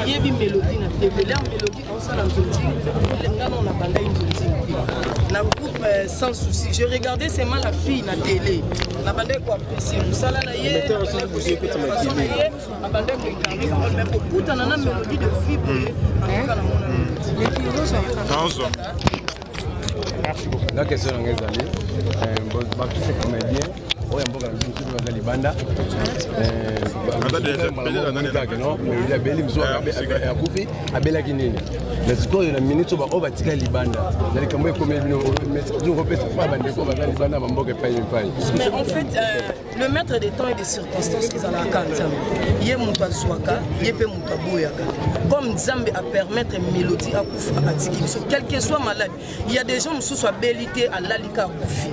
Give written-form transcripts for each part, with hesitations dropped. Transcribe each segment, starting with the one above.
yebi mélodie na dévelé en mélodie on s'en a on a bandé une na groupe sans souci. Je regardais seulement la fille na télé. Na bandé quoi apprécier ça là na yé. Na bandé ko incarner parole mais pour tout na mélodie de fille pour les filles sont merci beaucoup. La question est allée. Bon, c'est comédien. Oui, on va aller Libanda. Mais en fait, le maître des temps et des circonstances qui sont à la carte, il y a mon Zwaka, il y a mon Boyaka. Comme Zambé a permettre une mélodie à Koufa à Tiki, quel que soit malade, il y a des gens qui sont habilités à l'alika à Koufi.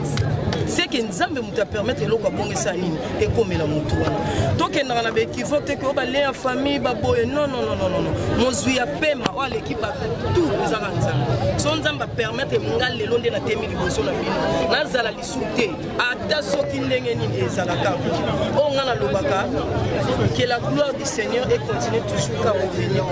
C'est que Nzambe m'a permettre de bonge sanine et comme la mutuana. Donc il y a des équivoques que on va aller en famille baboye non. Mon zui a pema ou l'équipe a tout les arrangements. Son Nzambe permettre m'ngal le long de la temi de bosso na bino. Na zala li souté ata soki ndenge nini ezalaka. On ngana lobaka que la gloire du Seigneur et continue toujours à revenir.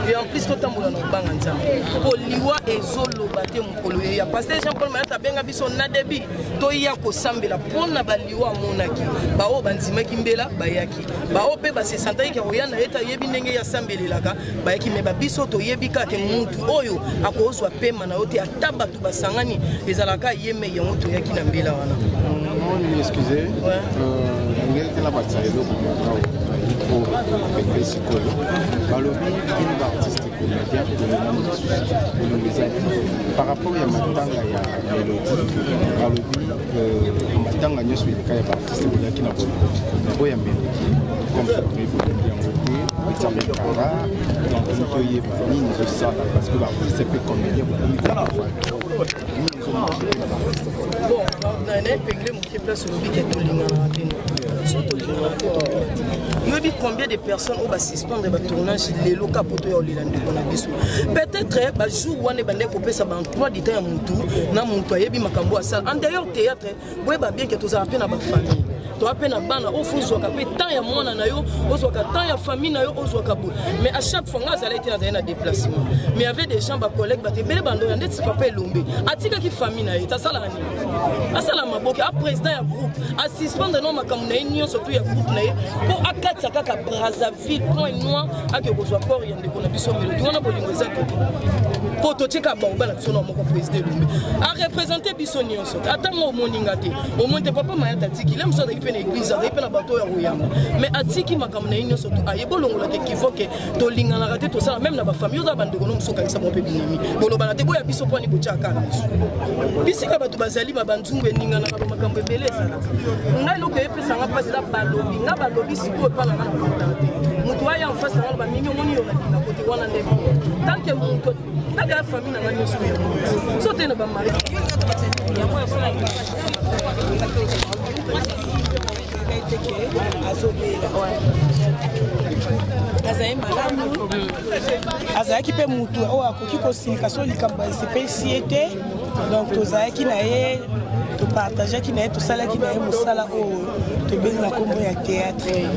Et en plus quand on na banga Nzambe. Pour liwa ezolo baté mukolo ya pasteur Jean-Paul Mayata benga biso na debi to ya ko sambela pona baliwa monaki bao banzimaki mbela bayaki bao pe base santai ki oyana eta yebi ndenge ya sambelelaka bayaki me babiso to yebika ke muntu oyo akozwa pema na yote ataba tu basangani ezalaka yeme ya muntu yaki na mbela wana non excusez ngeke la batsaelo pour le psychologue balobi une artiste comédien par rapport à matanga ya mélodie balobi matanga nyoso ilika ya artiste qui na bo ya mélodie comme ça mais donc to y est ça parce que l'artiste peut comédien bon on a épinglé mon qui place sur le bic et tout il y a combien de personnes qui vont suspendre le tournage les locaux pour tout le peut-être que jour où on est bandé pour ça dans 3 du temps à mon tour na mon toit yebi makambo à salle en d'ailleurs théâtre ouais bien que tous appellent na famille to appena bana au fond zoka pe tant ya mwana na yo ozoka tant ya famille na yo ozoka bo mais à chaque fois nga zala été dans un déplacement mais il y avait des gens ba collègues ba te bele bando ya ndeti papa elombe atika ki famille na yo ta sala ni asala maboka a président ya groupe a suspendre non makambo na union surtout ya groupe na yo pour akati kaka Brazzaville point noir ake kozwa corps yende kona biso mélodie wana bolingo ezaki pour to cheka ba bana biso na moko président elombe a représenter biso nyonso atango moninga te au moins te papa mayata tiki lem so pena église avec pena bato ya royamba mais atiki makambo na inyo surtout ayebo longola ke kivoke to lingana raté to ça même na ba famille oza bande ko no musoka isa mo pe binimi boloba na te boya biso poni bochaka bisika bato bazali ba banzungu eningana ba makambo ebele sala ngai loko epesa nga pasi la balobi nga balobi siko pa na na mutu aya en face na ba mimi moni yo na côté wana ndeko tant que mutu daga famille na nganyo siko ya so te na ba mari ya mo fala azalaki pe mutu oyo akoki kosilika so likambo esepesi ye te donc tozalaki na ye topartageaki na ye tosalaki na ye mosala oyo tobengi na kombo ya théâtre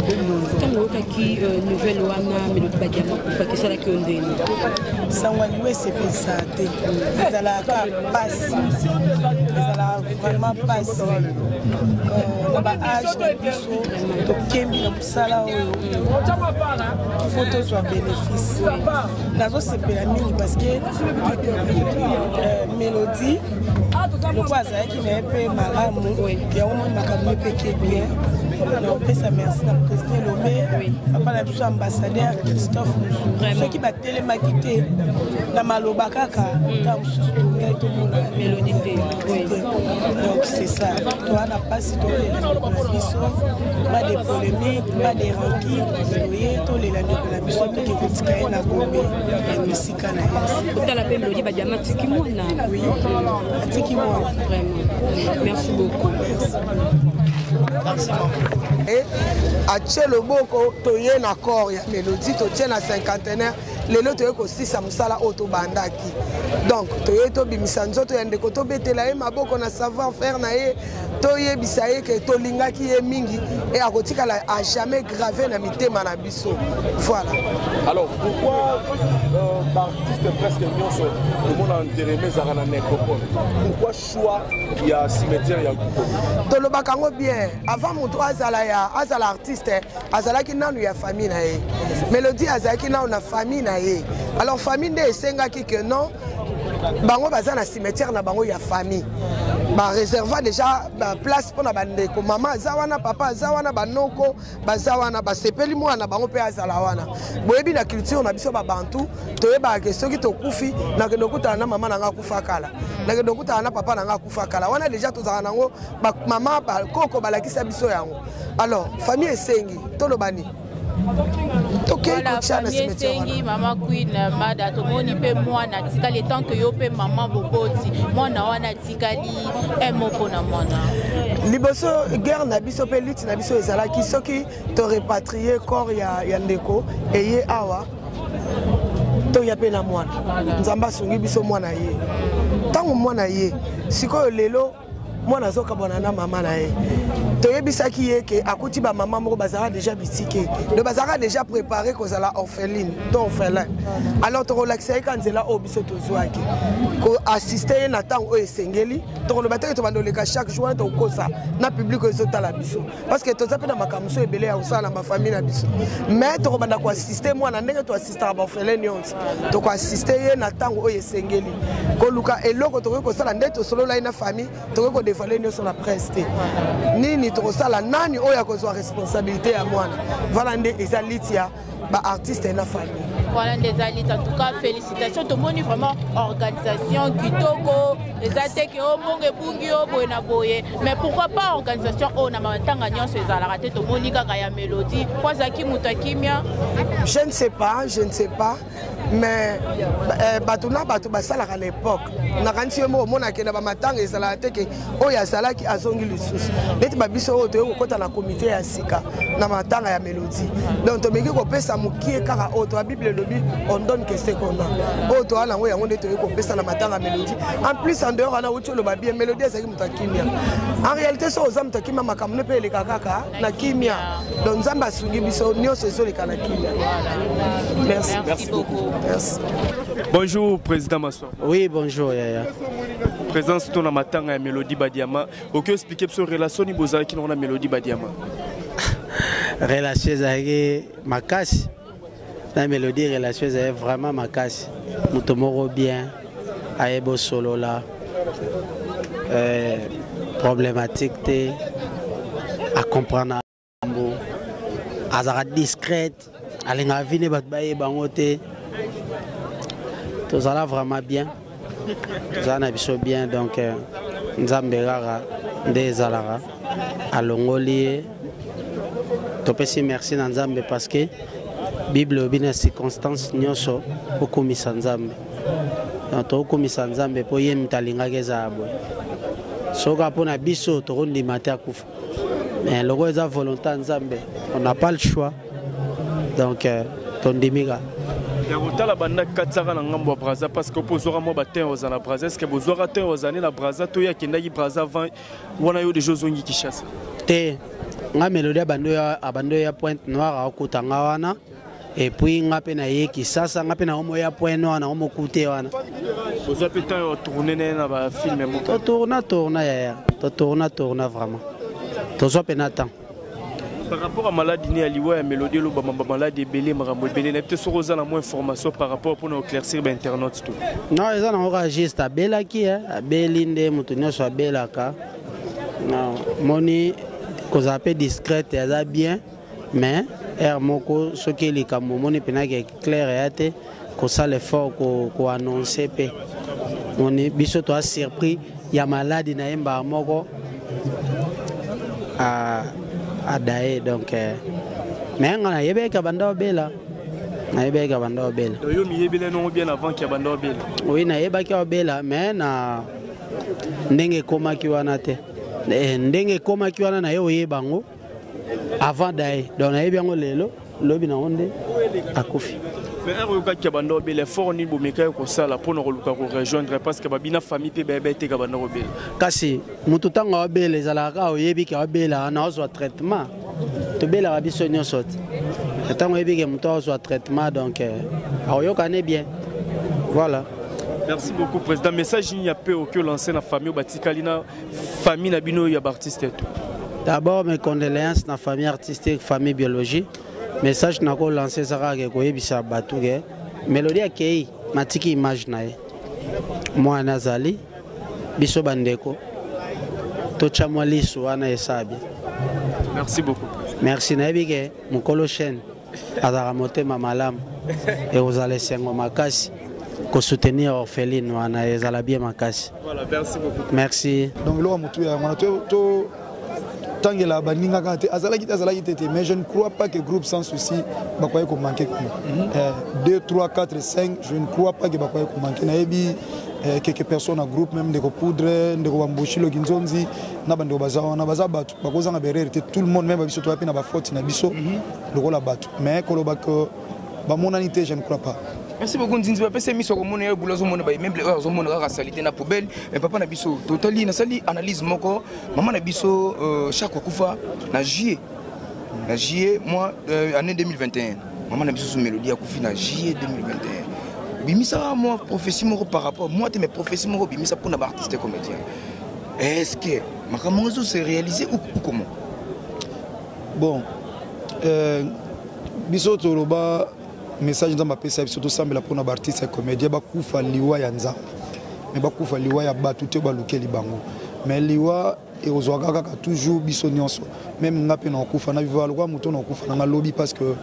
ntango oyokaki nouvelle wana Mélodie Badiama kupaki esalaki yo ndeni sango aliwe esepelisa te ezalaka pasi ezalaka vraiment pasi na baage na biso tokembi na mosala oyo ifo tozwa bénéfice nazosepela mingi parce que Mélodie loko azalaki na ye mpe malamu yango moni makambo epeke bien naopesa merci na président Elombe papa na biso ambassadeur Christophe soki batelemaki te na maloba kaka ta mosusu ngai tomona Mélodie te donc c'est ça. Toi, n'a pas si toi, les pas de polémiques, pas de rancune, tous les langues de la mission, tout qui est petit, na Gombe, la musique na yes. Vous avez la mélodie Badiama Tikimona. Oui, Tikimona. Vraiment. Merci beaucoup. Merci. Et à Tcheloboko, tu es un accord, il y a mélodie, tu es un cinquantenaire, les autres aussi, ça me sala autobandaki. Donc, tu es un bimisanzo, tu es un décoto, tu es un maboko, na savoir faire, tu es bisaye, que tu linga qui est mingi, et à côté, elle a jamais gravé na mité manabiso. Voilà. Alors, pourquoi l'artiste presque million sur le monde a enterré Zarana Nekopon? Pourquoi choix il y a cimetière, il y a Goupon? Tout le bakango bien. Avant mon toit, azala artiste, azala qui n'a eu famille na ye. Mélodie azala qui n'a une famille na ye. Alors famille de senga qui que non, bango baza na cimetière na bango ya famille. Ba réserva déjà place pour na bandeko. Maman azawana, papa azawana, banoko, bazawana, ba sepeli mwana bango pe azala wana. Boyebi na culture na biso ba bantu, toyeba ke soki to kufi na ke dokuta na mama na nga kufa kala. Na ke dokuta na papa na nga kufa kala. Wana déjà tozaka nango ba mama ba koko balakisa biso yango. Alors famille esengi tolobani. Voilà, famille esengi mama queen mada tomoni pe mwana tikali tant que yo pe mama boboti mwana wana tikali emoko na mwana liboso guerre na biso pe lutte na biso ezalaki soki to repatrier corps ya ndeko eye awa to ya pe na mwana nzamba sungi biso mwana ye tango mwana ye sikoyo lelo mwana zoka bona na mama na ye toyebisaki ye ke akuti ba mama moko bazara déjà bitike le bazara déjà préparé kozala orpheline to orphelin alors to relaxer quand nzela o biso tozwaki ko assister na tango esengeli to le bataki to bandoleka chaque jour to kosa na public ezota la biso parce que toza pe na makamso ebele ya usala ma famille na biso mais to banda ko assister mwana ndenge to assister ba orphelin yonse to ko assister ye na tango o esengeli ko luka eloko to ko sala ndeto solo la na famille to ko dévoiler sur la presse nini to sala nani oya kozwa responsabilité ya mwana voilà nde ezalitia ba artiste na famille voilà des alites en tout cas félicitations tout le monde vraiment organisation kitoko les attaques au bonge bungi au boyena boye mais pourquoi pas organisation on a matanga nyonso ezala te to monika ya mélodie kwa zaki mutakimia je ne sais pas mais batuna batu basala à l'époque na kanti mo mona ke na ba matanga ezala te ke oya sala ki azongi lisusu neti babiso o to kokota na comité ya sika na matanga ya mélodie donc to meki ko pesa mukie kaka o to la bible lobi on donne que ce qu'on a o to ala ngo yango neti ko pesa na matanga mélodie en plus en dehors ana uti lo ba bien mélodie ezaki mutakimia en réalité so oza mutakimia makamne pe le kaka na kimia donc nzamba sungi biso nyonso zo le kana kimia merci beaucoup. Merci. Bonjour, Président Massoua. Oui, bonjour, Yaya. Présence de la matanga à Mélodie Badiama. Aucun expliquer sur relation ni bozaki qui n'ont la Mélodie Badiama. Relation avec ma casse. La mélodie relation avec vraiment ma casse. Moutomoro bien, aébo solo là. Problématique à comprendre. Azara discrète. Alinga vine batbaye bangote. Tout ça là vraiment bien. Tout ça n'a pas bien donc Nzambera des alara à Longoli. Topesi merci Nzambe parce que Bible bina circonstance nyoso okumisa Nzambe. Donc okumisa Nzambe po ye mtalinga kezabo. Soka pona biso to rondi mata kufa. Mais logo eza volonté Nzambe. On n'a pas le choix. Donc tondimiga. Il y a la bande Katsara na ngambo Braza parce que posera mo batin aux na Braza est-ce que bozora te aux années na Braza to ya kendaki Braza avant wana yo de Jozongi Kishasa. Te nga mélodie abando ya Pointe Noire akutanga wana et puis nga pe na ye Kishasa nga pe na homo ya Pointe Noire na homo kute wana. Boza pe temps tourner na ba film mo. To tourna ya. To tourna vraiment. To so pe na temps. Par rapport à maladie ni aliwa ya mélodie lo ba maladie belé marambo belé na peut se rosa la moins information par rapport pour nous éclaircir ba internet tout. Non, ils ont enregistré bela ki belinde mutunyo so belaka. Non, moni ko zape discrète ya bien mais moko ce qui les kambo moni pena ki clair ya te ko ça l'effort ko annoncer pe. Moni biso to a surpris ya maladie na yemba moko à Daé donc mais on a yébé kabanda obela na yébé kabanda obela yo mi yébé non bien avant qu'il kabanda obela oui na yébé kabanda obela mais na ndenge koma kiwana te ndenge koma kiwana na yo yebango avant Daé donc na yébé ngo lelo lobi na onde akufi. Mais un kabanda obela fort ni bomeka ko sala pour nous rejoindre parce que babina famille pe bébé te kabanda obela kasi mutu tanga obela zalaka oyebi ka obela na ozo traitement to bela rabiso nyosot tant oyebi ke mutu ozo traitement donc ayoka bien voilà. Merci beaucoup président. Message il y a peu que lancer na famille batikalina famille na bino ya artiste tout. D'abord mes condoléances na famille artistique famille biologie. Message na ko lancer saka ke ko yebisa batuge mélodie akei matiki image na ye moi nazali biso bandeko to chamwa liso wana esabi. Merci beaucoup. Merci na yebike mukolo chaîne azara motema malamu et aux alessengo makasi ko soutenir orpheline wana ezala bien makasi. Voilà, merci beaucoup. Merci. Donc lo mutu ya mwana to tangela baninga kate azalaki tete mais je ne crois pas que groupe sans souci bakoye ko manquer 2 3 4 5 je ne crois pas que bakoye ko manquer na yebi quelques personnes en groupe même de ko poudre de ko bamboshi lo kinzonzi na bande bazawa na bazabatu bakoza na berere tout le monde même biso to apina ba faute na biso lokola batu mais koloba ko ba monanité je ne crois pas. Merci beaucoup Nzinzi Papa c'est miso komona yo bulazo mona ba même zo mona ka salité na poubelle et papa na biso totali na sali analyse moko maman na biso chaque kufa na juillet moi année 2021 maman na biso sous mélodie akufi na juillet 2021 bimisa moi prophétie moko par rapport moi te mes prophéties moko bimisa pour na artiste comédien est-ce que makamonzo s'est réalisé ou comment bon biso toloba message dans ma pesa surtout sambela pour na artiste comédien bakufa liwa ya nzambe mais bakufa liwa ya batu te balukeli bango mais liwa et ozwaka kaka toujours biso nyonso même ngape na kufa na vivre kwa muto na kufa na lobby parce que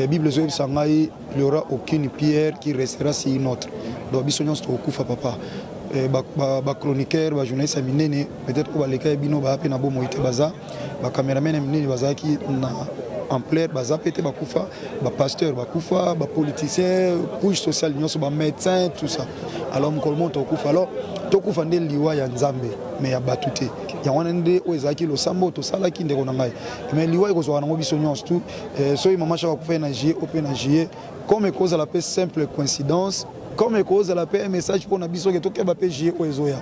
bible zo bisanga il y aura aucune pierre qui restera sur une autre donc biso nyonso to kufa papa ba chroniqueur ba journaliste minene peut-être ko baleka bino ba pe na bo moite baza ba cameraman minene bazaki na ampleur bazapete bakufa ba pasteur bakufa ba politicien couche sociale nyonso ba médecin tout ça alors mkolmo to kufa alors to kufa nde liwa ya nzambe mais ya batute ya wana nde oezaki lo sambo to sala ki ndeko na ngai mais liwa iko zo na biso nyonso tout so mama shaka kufa na juillet open na juillet comme cause la paix simple coïncidence comme cause la paix un message pour na biso que to ke ba paix juillet oezoya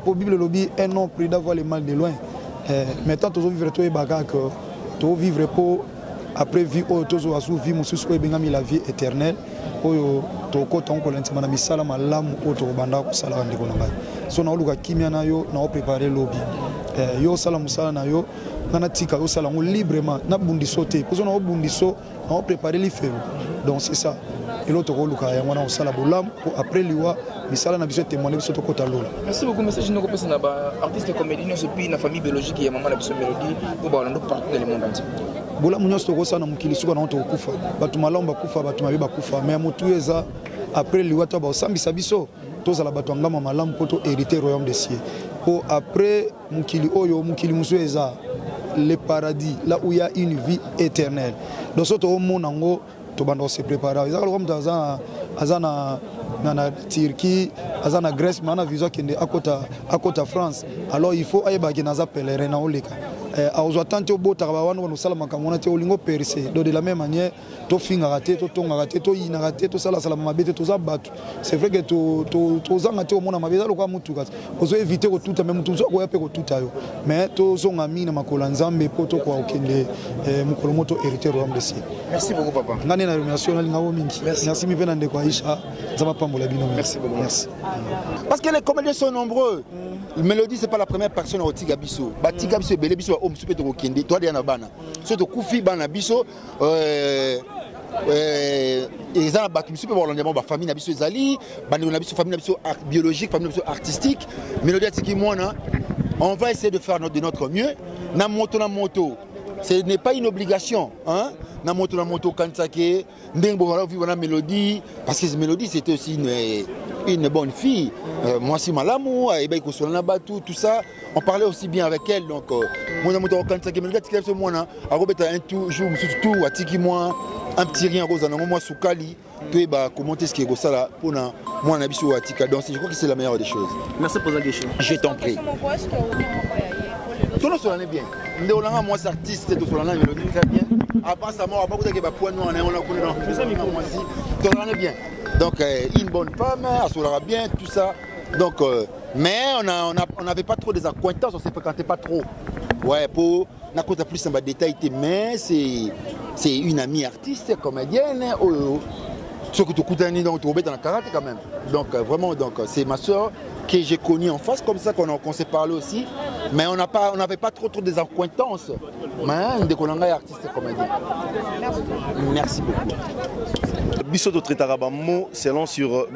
pour bible lobby un nom pris d'avoir le mal de loin maintenant to vivre to e baga que to vivre pour après vie otozo azu vie mususu ko bengami la vie éternelle oyo to ko tonko lensema na misala malamu oto banda ko sala ndiko na ngai so na oluka kimia na yo na préparer lobby yo sala musala na yo na tika yo sala ngo librement na bundiso te ko so na bundiso na préparer li feu donc c'est ça et l'autre ko luka ya ngwana osala bolam pour après liwa misala na biso témoigner biso to ko talola. Merci beaucoup message noko pesa na ba artiste comédien so puis na famille biologique ya maman na biso mélodie pour ba lando partout dans le monde entier. Bola munyoso to kosana mukili suka na to kufa batu malomba kufa batu mabe bakufa mais mutu eza après liwa to ba osambisa biso tozala batu ngama malamu poto hériter royaume des cieux pour après mukili oyo mukili musu eza le paradis là où il y a une vie éternelle donc soto o monango to bando se préparer ezaka comme azana na Turquie azana Grèce mana visa kende akota France alors il faut ayeba ki naza pèlerin na oleka aozwa tante obota ba wana no sala makamona te olingo percé donc de la même manière to finga raté to tonga raté to ina raté to sala sala mabete to za batu c'est vrai que to zanga te omona mabeza lokwa mutu kat ozo éviter ko tuta même mutu ko yape ko tuta yo mais to zonga mina makola nzambe poto kwa okende mukolo moto hériter royaume de cieux. Merci beaucoup papa ngani na remerciation na lingawo mingi merci mi pena ndeko Aisha nzamba pambola bino merci beaucoup merci parce que les comédiens sont nombreux. Mélodie c'est pas la première personne au Tigabiso Batigabiso belé biso o msupe to kende to na bana so to kufi bana biso ezana batu msupe ba londiamo ba famille na biso ezali bana na biso famille na biso biologique famille na biso artistique. Mélodie atiki mwana on va essayer de faire de notre mieux na moto ce n'est pas une obligation hein na moto kansake ndeng bo vivre na Mélodie parce que Mélodie c'était aussi une bonne fille. Moi, si Malamou, tout ça. On parlait aussi bien avec elle. Donc, moi, un petit rien moi Soukali, tu vas commenter ce qui est ça là pour moi Nabiso Atika. Donc je crois que c'est la meilleure des choses. Merci pour la question. Je t'en prie. Tout le monde est bien. Moi c'est artiste, tout le monde est très bien. Après ça, moi, après que point nous on a connu dans tout le monde est bien. Donc une bonne femme, elle sera bien, tout ça. Donc mais on n'avait pas trop des accointances, on ne se fréquentait pas trop. Ouais, pour n'a pas plus en détail, mais c'est une amie artiste, comédienne. Ce que tu connais dans le karaté quand même. Donc vraiment, donc c'est ma soeur que j'ai connue en face, comme ça qu'on s'est parlé aussi. Mais on n'avait pas trop des accointances. Mais dès qu'on est artiste et comédien. Merci beaucoup. Biso traitera mot selon sur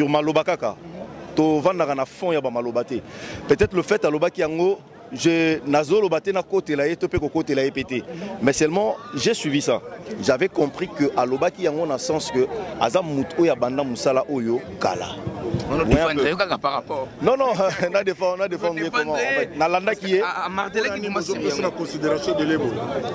Malobakaka. To vendre na fond ya ba malobate. Peut-être le fait à lobaki yango je nazo lobate na côté là et topé côté là pété. Mais seulement j'ai suivi ça. J'avais compris que à lobaki yango na sens que azam muto ya banda musala oyo kala. Par rapport. Non, on a défendu comment en fait. Nalanda qui est. À Martelek, il m'a c'est la considération de l'Ebo.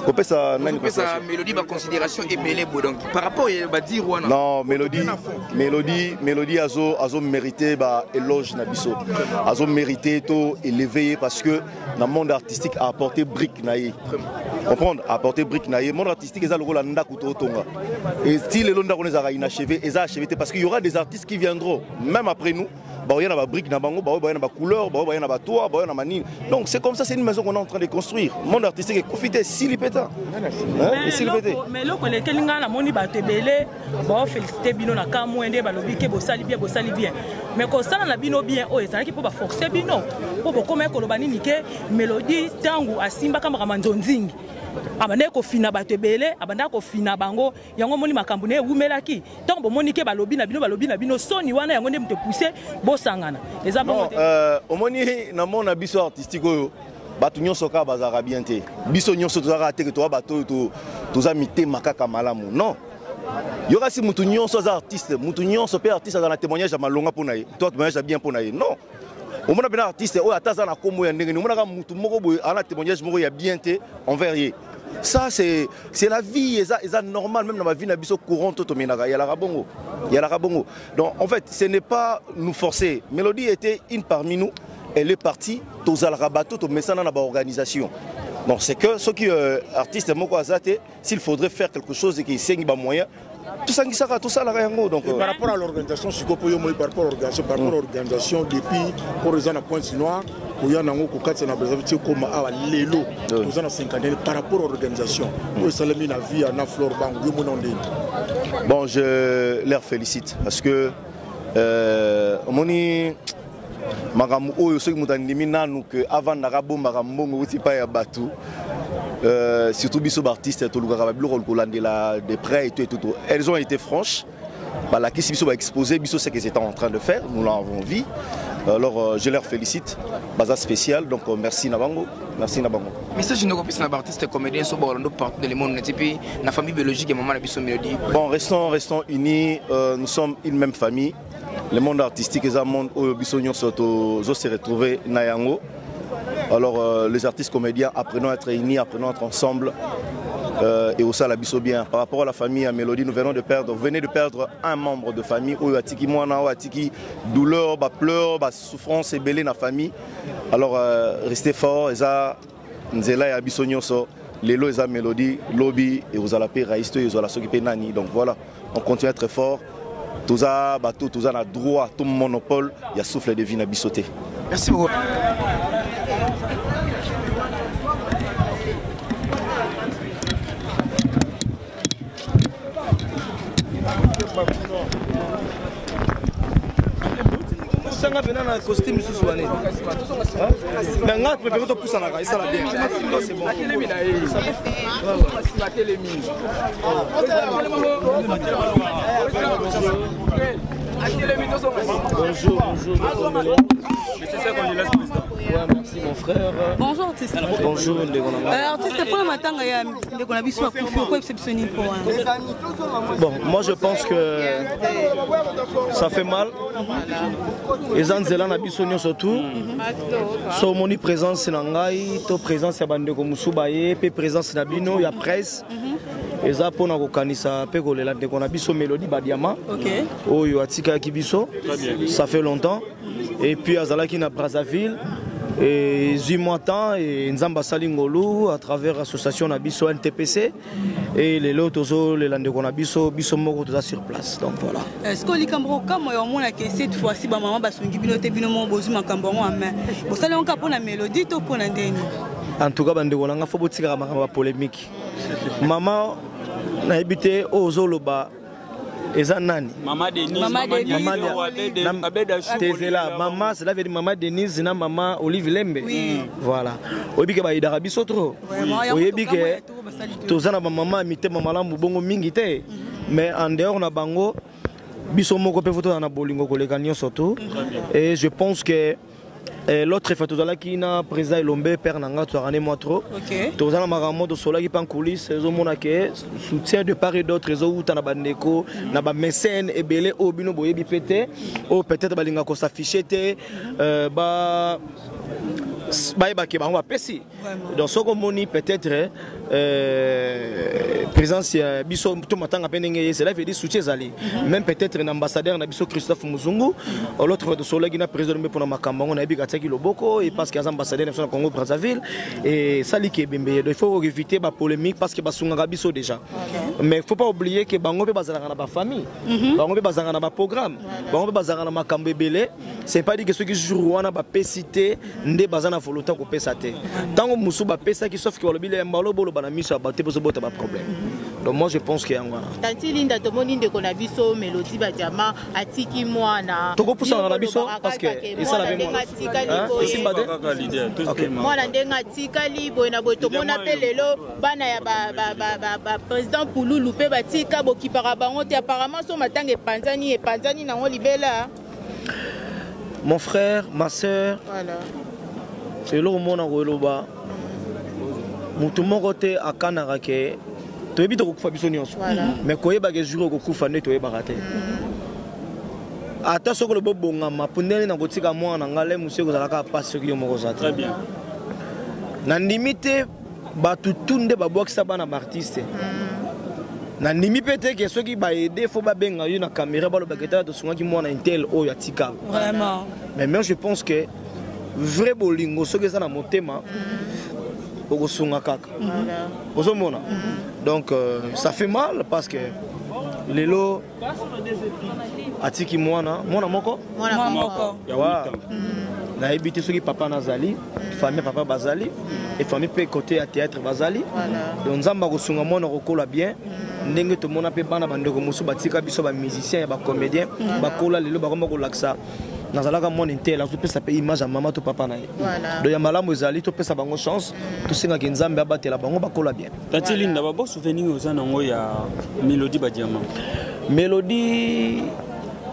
Coupé ça, mélodie, ma considération est Mélebo. Donc par rapport, il va dire ou non, mélodie, azo mérité, éloge Nabiso. Azo mérité, to élevé parce que dans le monde artistique a apporté brique naïe. Comprendre, a apporté brique naïe. Le monde artistique, ils ont le rôle à Tonga. Et si les Londa on a inachevé, ils ont achevé parce qu'il y aura des artistes qui viendront, même après nous. Il y a des briques, il y a des couleurs, il y a des toits, il y a des manines. Donc c'est comme ça, c'est une maison qu'on est en train de construire. Le monde artistique est profité, s'il y péta. Mais là, quand les gens ont moni ba tebele, ba féliciter bino na ka moende ba lobi ke bosali bien. Mais quand ça na bino bien, oh ça qui peut ba forcer bino. Pour comme ko lobani nike mélodie tangu asimba kama manzonzingi. Abanda ko fina batebele abanda ko fina bango yango moni makambo ne wumelaki tant bo moni ke balobi na bino soni wana yango ne mte pousser bosangana eza bon omoni na mona biso artistique oyo batu nyonso ka bazara bien te biso nyonso tozara te que to bato toza mité makaka malamu non yoka si mutu nyonso za artiste mutu nyonso pe artiste za na témoignage ya malonga pona ye toi témoignage bien pona ye non on a bien artiste oyo ataza na kombo ya ndenge ni mona ka mutu moko boye ana témoignage moko ya bien te envers ye. Ça c'est la vie, c'est normal même dans ma vie na biso courante il y a la rabongo. Donc en fait, ce n'est pas nous forcer. Mélodie était une parmi nous, elle est partie tous al rabato to mesana na ba organisation. Donc c'est que ceux qui artistes moko azate s'il faudrait faire quelque chose et qui sengi ba moyen tout ça la yango donc par rapport à l'organisation par rapport à l'organisation depuis pour les ans à Pointe-Noire où il y a un ko katsa na besoin comme à lelo nous en 50 ans par rapport à l'organisation pour salami na vie na flore bang yo mononde. Bon, je les félicite parce que moni magamu oyo soki mutandimi nanu que avant na rabo magambo uti pa ya batu surtout biso artistes to lugara biloko kolandela de près et tout. Elles ont été franches. La question biso va exposer biso ce qu'ils étaient en train de faire, nous l'avons vu. Alors je leur félicite. Baza spécial donc merci Nabango. Merci Nabango. Message nous repose na artiste comédien so borando partout dans le monde et puis na famille biologique et maman na biso mélodie. Bon, restons unis, nous sommes une même famille. Le monde artistique et le monde biso nyonso to se retrouver na yango. Alors les artistes comédiens apprenons à être unis, apprenons à être ensemble et au sein la biso bien. Par rapport à la famille à Mélodie, nous venez de perdre un membre de famille où atiki mwana ou atiki douleur, pleurs, souffrance et belé na famille. Alors restez forts et ça nzela ya biso nyonso lelo eza Mélodie lobby et vous allez payer raisto et vous allez s'occuper nani. Donc voilà, on continue à être fort. Tout ça bateau, tout ça na droit, tout monopole, il y a souffle de vie na bisoté. Merci beaucoup. Sanga bena na costume sous wane. Mais nga préfère to poussa na ka, ça la bien. C'est bon. Bonjour. C'est ça qu'on laisse président. Ouais, merci mon frère. Bonjour artiste. Bonjour, Artiste, pour le matin, il y a un biso à quoi exceptionnel pour Bon, moi je pense que ça fait mal. Et Zanzela na biso surtout. So moni présence nangai, to présence ya bande ko musubaye, pe présence na bino ya presse. Et ça pour na kokanisa pe kolela de ko na biso Mélodie Badiama. OK. Oyo atika ki biso. Ça fait longtemps. Et puis azalaki na Brazzaville. Et Zimotan et Nzamba Salingolu à travers l'association Nabiso NTPC et les lots les landeko Nabiso biso moko tout sur place. Donc voilà. Est-ce que les Camerounais comme on a que cette fois-ci ba maman basongi bino te bino mo bozu makambo en main. Bo sala on ka pour la mélodie to pour la ndeni. En tout cas bandeko nanga faut botika makamba polémique. Maman na habité au Zoloba. Eza nani? Maman Denise, maman, cela veut dire maman Denise, na maman Olive Lembe. Oui. Voilà. Oyebi ke ba idara biso trop. Oyebi ke tozana ba maman mité maman la mbongo mingi te. Mais en dehors na bango biso moko pe photo na bolingo koleka nyonso tout. Et je pense que l'autre fait tout à qui na président Lombe père nanga tu rané moi trop. Tout ça na maramo de sola qui pan coulisses zo mona ke soutien de part et d'autre zo uta na bandeko na ba mécène et belé au bino boye bi pété ou peut-être balinga ko s'afficher te ba ba ke ba on va pesi. Donc ce qu'on moni peut-être présence biso tout matanga penenge cela veut dire soutien zali même peut-être un ambassadeur na biso Christophe Muzungu l'autre de sola qui na président pour na makambo on a bi kataki loboko et parce qu'il y a ambassadeur na Congo Brazzaville et sali ke bembe il faut éviter ba polémique parce que ba sunga biso déjà mais faut pas oublier que bango pe bazalaka na ba famille bango pe bazalaka na ba programme bango pe bazalaka na makambo belé c'est pas dire que ceux qui jouent wana ba pesité ndé bazana volonté ko pesa te tango musu ba pesa qui sauf que le bilé mbalo bolo bana miso ba te bozo bota ba problème. Donc moi je pense qu'il y a un Tanti Linda tomoni de konabiso Mélodie Badiama atiki mwana. Toko poussa na biso parce que et ça la même moi. Mwana ndenga tikali boyna boto mona pelelo bana ya ba président Pouloulou pe batika bokipara bango te apparemment so matanga epanzani nango libela. Mon frère, ma sœur. Voilà. C'est là où mon angoloba. Mutu moko te akanaka ke toyebi to kokufa biso nyonso mais koyeba ke jour kokufa nde toyebaka te ata soko lobo bongama pundeli na kotika mwana ngale musiko zalaka pasi soki yo moko za très bien na ndimite batu tunde babwakisa bana artiste na ndimi pete ke soki ba aider faut ba benga yo na caméra balo baketa to sunga ki mwana intel oyo atika vraiment mais moi je pense que vrai bolingo soki ça na motema au kaka. Donc ça fait mal parce que les lots atiki mwana moko na habité ceux qui papa nazali famille papa bazali et famille pe côté à théâtre bazali donc nzamba ko sunga mwana kokola bien ndenge to mona pe bana bandeko musu batika biso ba musicien et ba comédien bakola lelo bakoma ko laksa nazalaka mon intel azo pesa pe image à maman to papa na ye donc ya malamu ezali to pesa bango chance to singa ke nzambe abatela bango bakola bien Tanti Linda ba bo souvenir ozana ngo ya Mélodie Badiama Mélodie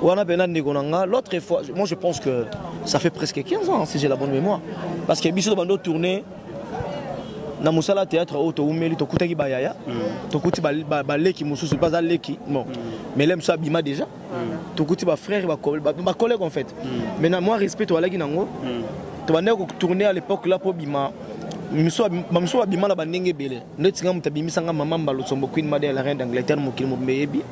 wana pena ndeko nanga l'autre fois moi je pense que ça fait presque 15 ans si j'ai la bonne mémoire parce que biso bando tourner na musala théâtre auto umeli to kutaki bayaya to kuti ba leki mususu pas leki bon mais l'aime ça bima déjà to kuti ba frère ba collègue en fait maintenant moi respect to alaki nango to bande ko tourner à l'époque là pour bima miso bima la bandenge belé netinga mutabimisa maman mbalo sombo Queen Mother la reine d'Angleterre mokili mo meyebi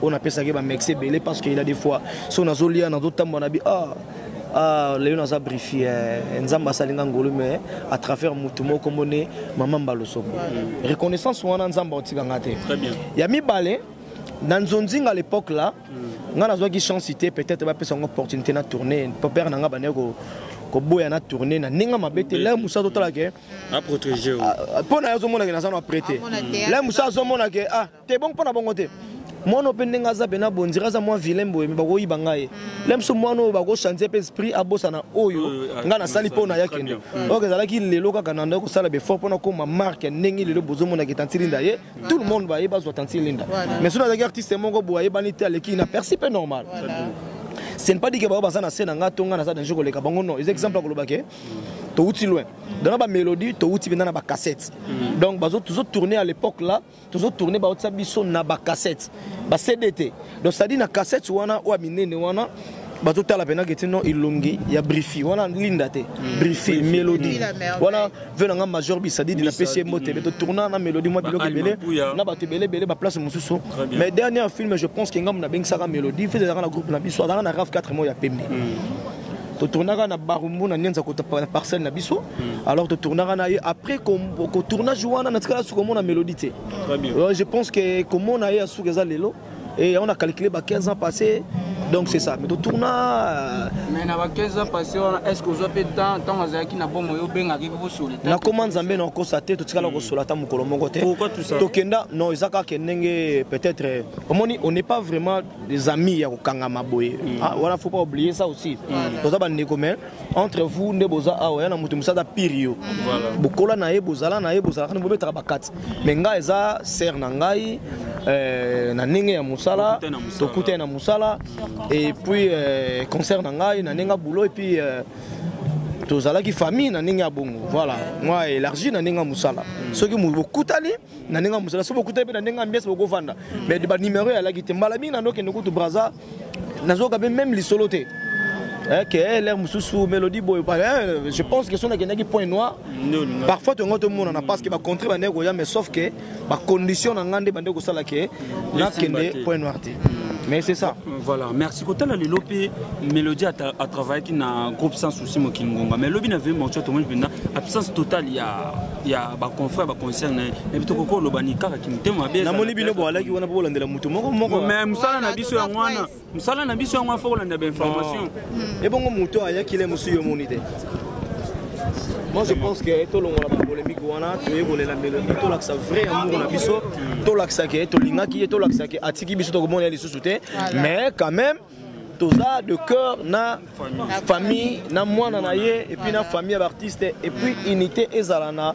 on appelle ça que ba mexé belé parce qu'il a des fois son azolia na d'autres na bi Léon a briefé Nzamba Salinga Ngolu mais à travers Mutumo Komone Maman Baloso. Reconnaissance ou Nzamba Otigangate. Très bien. Il y a mis balé dans Zonzing à l'époque là, on a besoin de chancité peut-être va passer une opportunité de tourner pour perdre nanga banego ko boya na tourner na ninga mabete là Moussa totala ke a protéger pour na zo mona ke na ça na prêter là Moussa zo mona ke t'es bon pour na bon côté mono pendenga za bena bondira za moi vilain boye bako yibanga ye lemso mono bako changer pe esprit abosa na oyo ngana sali pona yakende ok zala ki lelo kaka na ndako sala be fort pona ko ma marque nengi lelo bozo mona ke Tanti Linda ye tout le monde ba yeba zo Tanti Linda mais sur la artiste mongo boye banité aleki na percipe normal ce n'est pas dit que baba bazana sena nga tonga na za danger ko leka bango non les exemples ko lobake touti loin dans la mélodie touti dans la cassette donc bazo toujours tourner à l'époque là toujours tourner ba otsa biso na ba cassette ba CDT donc ça dit na cassette wana ou minene wana bazo tala pena ketino ilongi ya brifi wana linda te brifi mélodie wana venanga major bi ça dit na PC moté to tourner na mélodie moi biloko belé na ba te belé ba place mususu mais dernier film je pense que ngam na beng saka mélodie fait dans la groupe na biso dans na RAF 4 mois ya pembe to tournera na barumbu na nyenza ko parcelle na biso alors to tournera na après ko tournage wana na tsala suko na mélodie te je pense que comment na ya suko za lelo et on a calculé 15 ans passés donc c'est ça mais to tourna mais na 15 ans passés est-ce que vous avez temps azaki na bomo yo benga ki ko solita na comment nzambe na ko saté to tsala ko solata mukolo moko te pourquoi tout ça to kenda non ezaka kenenge peut-être on n'est pas vraiment des amis ya ko kanga maboye ah voilà faut pas oublier ça aussi to za ba ndeko mais entre vous ne boza awa ya na mutu musada pirio voilà bukola na ye bozala kana bo betaka bakati mais nga eza ser na ngai na ninge ya musala to kuta na musala et puis concert na ngai na ninga boulot et puis tozala ki famille na ninga bongo voilà moi élargi na ninga musala soki mu bokutali na ninga musala so bokutali pe na ninga ambiance boko vanda mais ba numéro ya la ki tembala mingi na ndoke nduku braza nazoka même lisoloté que l'air mususu mélodie boy je pense que son a point noir parfois tu ngото monde na parce que ba contrer ba ndeko ya mais sauf que ba condition na ngande ba ndeko sala ke na kende point noir te mais c'est ça voilà merci côté la lopé mélodie a travaillé qui na groupe sans souci mo kingonga mais lobi na ve mon tout monde bina absence totale il y a ba confrère ba concerne et bitoko ko lobani kaka kimtema be na moni bino bo alaki wana bo landela mutu moko mais musala na biso ya mwana musala na biso ya mwana faut landa ba information et bon moto aya kile musu yo monité moi je pense que tout le monde a polémique wana to yebole la mélodie to laksa vrai amour na biso to laksa ke to lingaki to laksa ke atiki biso to komona lisusu te mais quand même toza de cœur na famille na mwana na ye et puis na famille d'artistes et puis unité ezalana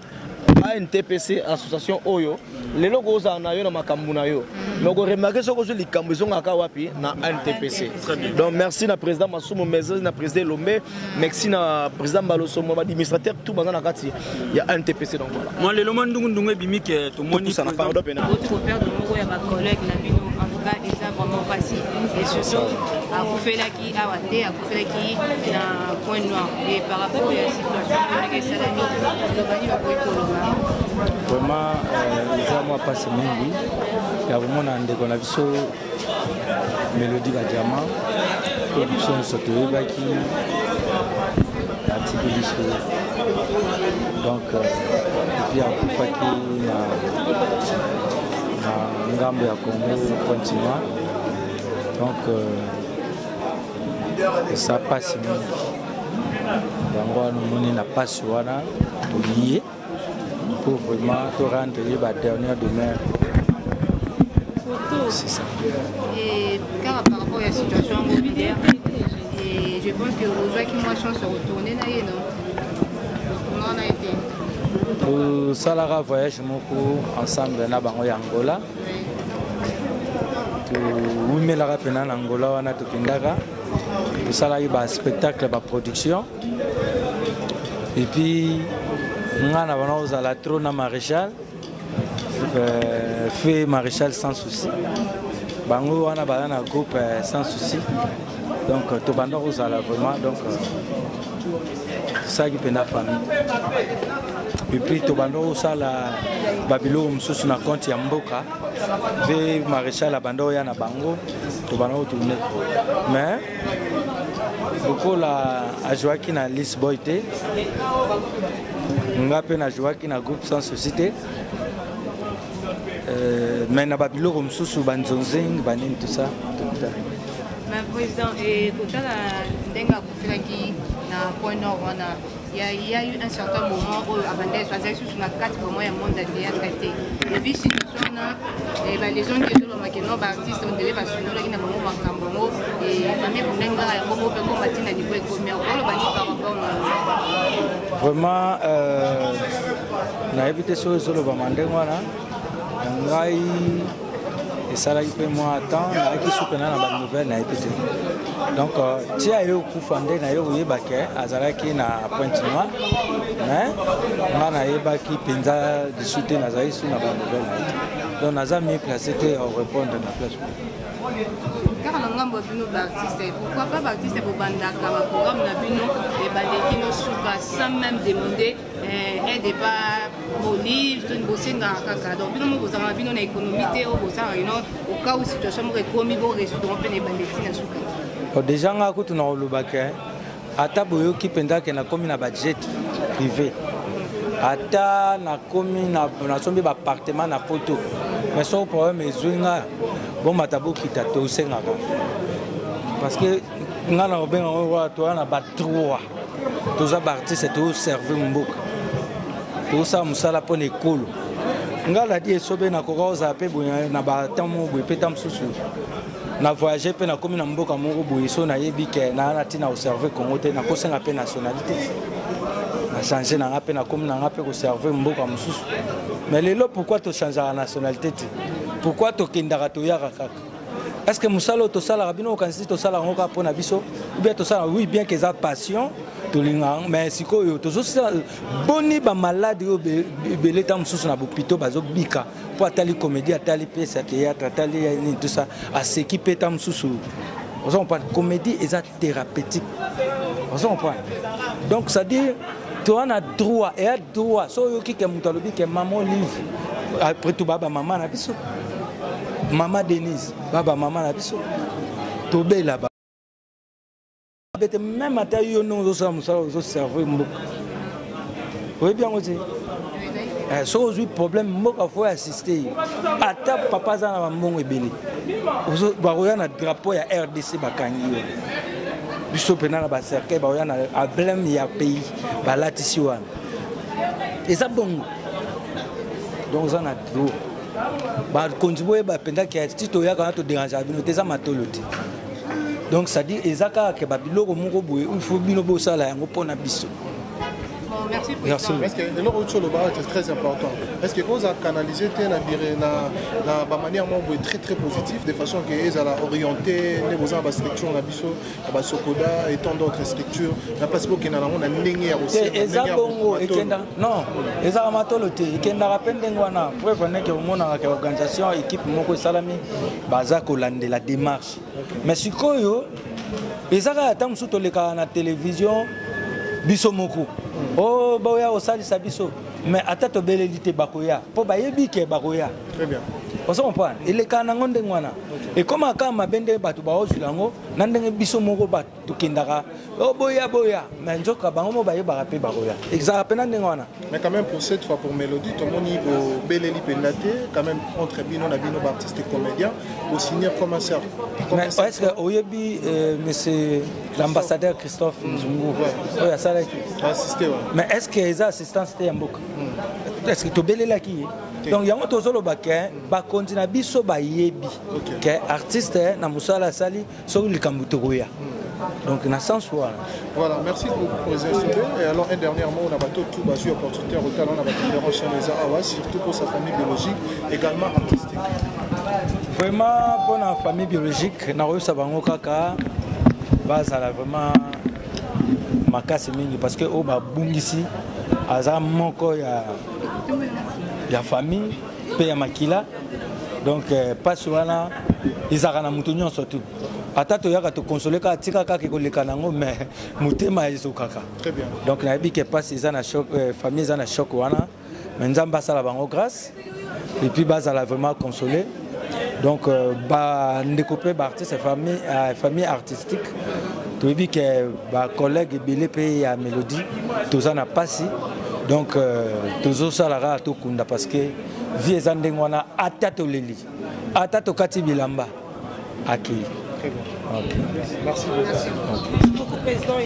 ANTPC association oyo lelo goza na yo na makambu na yo mais ko remarquer soko zo likambo zo ngaka wapi na ANTPC donc merci na président Masumo Mezes na président Lomé merci na président Baloso mo administrateur tout banga na kati ya ANTPC donc voilà moi lelo mandungu bimi ke to moni ça na pardon pena votre père de moko ya ba collègue na bino en tout cas ils ont vraiment passé et surtout à kufelaki awate à kufelaki na point noir et par rapport à la situation de Salami to bani ba ko vraiment les amours passent mingi ya vraiment na ndeko na biso mélodie ba diamant production soto baki article biso donc puis à kufaki na ngambo ya Congo continua donc ça passe mingi yango nous moni na passe wana lié pour vraiment te rendre la dernière demeure. C'est ça. Et par rapport à la situation immobilière, et je pense que vous avez une chance de retourner là, non? Comment on a été? Pour Salara voyage ensemble na bango ya Angola. Pour Wimelara pena na Angola wana tokendaka. Pour ça là il y a un spectacle, une production. Et puis ngana bana ozala trop na maréchal fait maréchal sans souci bango wana bana na groupe sans souci donc to banda ozala vraiment donc ça qui pena famille et puis to banda osala babilo msusu na compte ya mboka ve maréchal banda ya na bango to banda tourner mais beaucoup la a joué qui na Lisboite ngape na joué qui na groupe sans société mais na babilo comme sous banzonzing banin tout ça mais président et tout la denga kufila qui na point nord wana il y a eu un certain moment où abandé choisir sur la carte pour moi un monde à traiter et puis situation là et ben les gens qui sont là qui non artistes on devait passer là qui na moment makambo et famille pour denga ya beaucoup comme matina niveau économique on le bani par rapport vraiment na éviter sur le bamande wana ngai et ça là il peut moi attendre na qui soupena na bonne nouvelle na éviter Donc, tia yo kufande na yo yebake azalaki na Pointe Noire, mais on a yebaki penza discuter na zaï sur na ba nouvelle. Donc naza mieux placé que répondre na place. Car on a bino d'artistes, pourquoi pas artistes pour bandaka ma programme na bino et bandeki no suka sans même demander un débat livre une bossé na kaka donc bino mo bozama bino na économie té au bossa réunion au cas où situation mo rekomi bo résoudre pe ne bandeki na suka. Déjà nga kutu na olobaka ata boyoki pendaka na komi na budget privé. Ata na komi na sombi ba appartement na photo. Mais son problème est zunga bon matabo kita to sengaka. Parce que nga na obenga wa to na ba 3. Toza artiste to servir mboka. To sa musala po na ekolo. Nga la di esobe na kokoza pe boya na ba tamu boye pe tam susu. Na voyager pe na komi na mboka moko boye so na yebi ke na tina au servir Congo te na kosenga pe nationalité. Na changer na ngape na komi na ngape ko servir mboka mususu. Mais lelo pourquoi tu changes la nationalité? Pourquoi tu kindara to yaka kaka? Est-ce que musalo to sala rabino quand si to sala ngoka pona biso ou bien to sala oui bien que ça passion to linga mais sikoyo to so boni ba malade yo beleta mususu na bopito bazo bika pour atali comédie atali pièce théâtre atali ni tout ça à s'équiper tam mususu. On parle comédie et ça thérapeutique. On parle. Donc ça dit tu as droit et à droit so yo ki ke mutalobi ke maman livre après tout baba maman na biso maman Denise baba maman na biso to be là bas même ata yo non zo so servir mboka oui bien aussi so aujourd'hui problème mboka faut assister ata papa za na mbongo ebele ozo ba na drapeau ya RDC bakangi biso pena ba cercle ba yana emblème ya pays ba latisi wana et ça bon donc ça na trop ba contribuer ba penda ki tito ya kana to déranger bino teza matoloti donc ça dit ezaka ke ba biloko moko boye il faut bino bo sala yango pona biso. Merci. Est-ce que l'autre chose est très important? Est-ce que vous avez canalisé la manière très très positive de façon que vous allez orienter les structures la Sokoda et tant d'autres structures la place pour qu'il y ait un aussi non les amatolotés qui n'a rappelé d'engwana pour venir que mon organisation équipe moko salami baza kolande la démarche mais sikoyo ezaka atam suto le na télévision biso moko oh boya osali sabiso mais atato belelité bakoya po bayebi ke bakoya très bien on se comprend il est kana ngonde ngwana et comme aka mabende batu ba ozulango na ndenge biso moko batu kindaka oh boya mais njoka bango mo baye barape bakoya exact na ndenge ngwana mais quand même pour cette fois pour Mélodie tout le monde au beleli penate quand même entre bino na bino artiste et comédien au signer comme un cerf mais est-ce que oyebi monsieur l'ambassadeur Christophe Nzungu oya sala assisté mais est-ce que les assistants étaient en boucle est-ce que tu belela qui donc yango tozolo baké ba kontina biso ba yebi que artiste na musala sali so likambu tokoya donc na sens voilà merci pour les insulter et alors un dernier mot on a bateau tout basé opportunité retard on a bateau différents chez les Awa surtout pour sa famille biologique également artistique vraiment pour la famille biologique na rosa bango kaka bazala vraiment makasi mingi parce que o ba bungisi aza moko ya famille pe ya makila donc pas wana izaka na mutu nyonso tu ata toyaka to consoler ka tika ka ke koleka nango mais mutema ezokaka très bien donc na yebi ke passe eza na choc famille eza na choc wana mais nzamba sala bango grâce et puis bazala vraiment consoler donc ba ndekopé ba artiste famille artistique toyebi ke ba collègue ebele pe ya Mélodie toza na pasi donc tozo salara to kunda parce que vie eza ndenge wana ata toleli ata tokati bilamba aki très bien okay. Merci beaucoup président.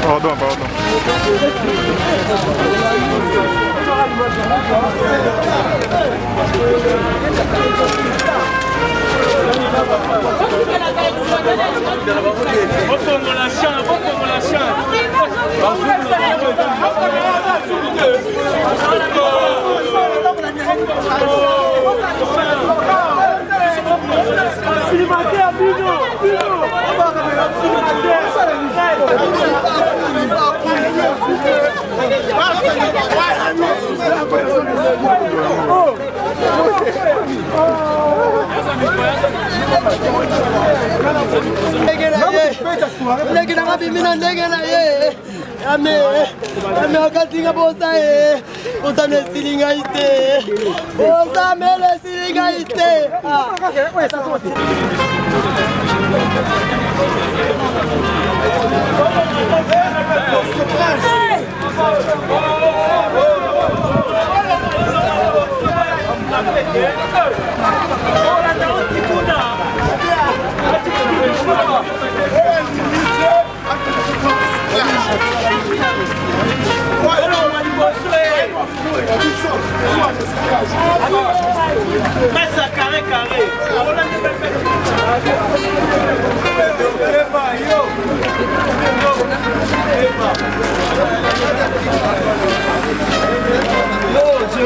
Pardon, pardon. ndege na ngapi mina ndege na ye ame akatinga bosa ye bosa ne silinga ite bosa mele silinga ite Massa carré carré. Yo, je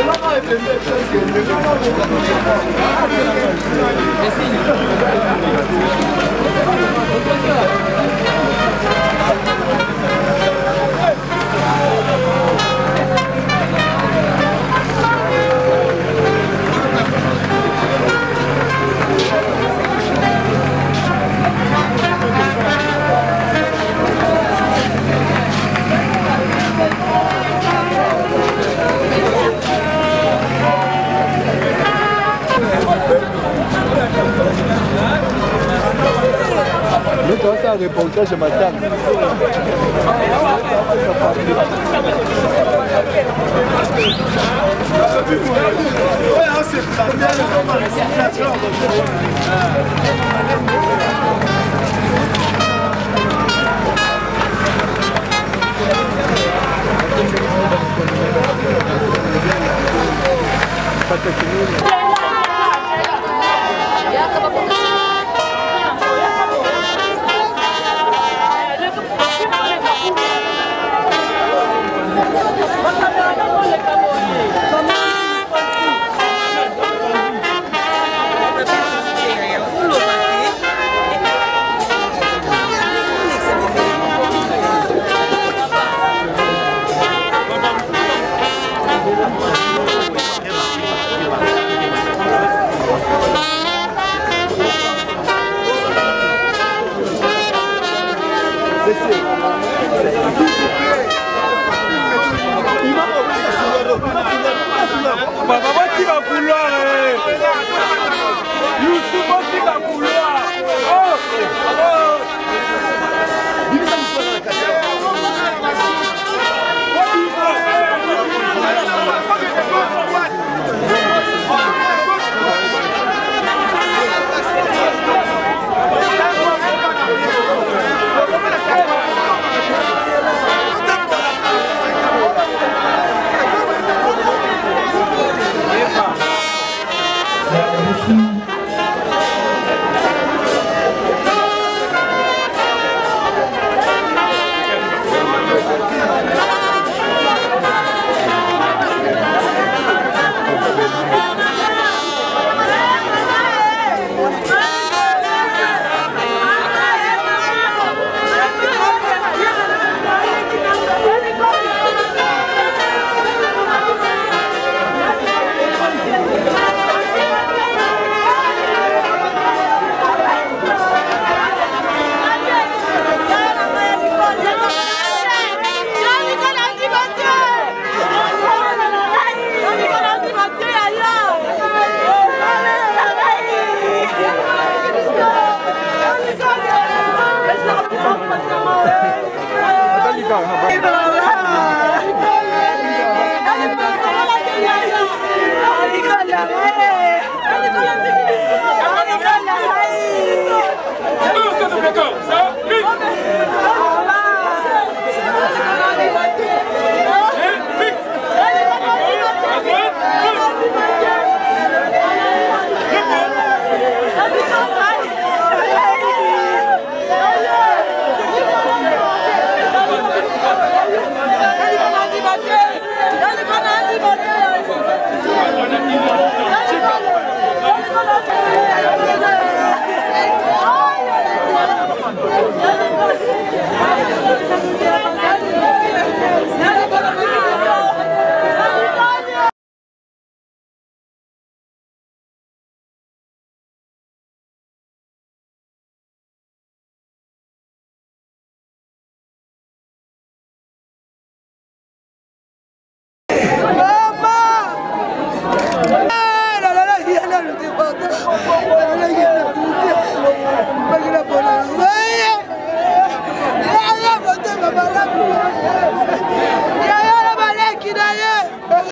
Nous avons un reportage matin. Bye.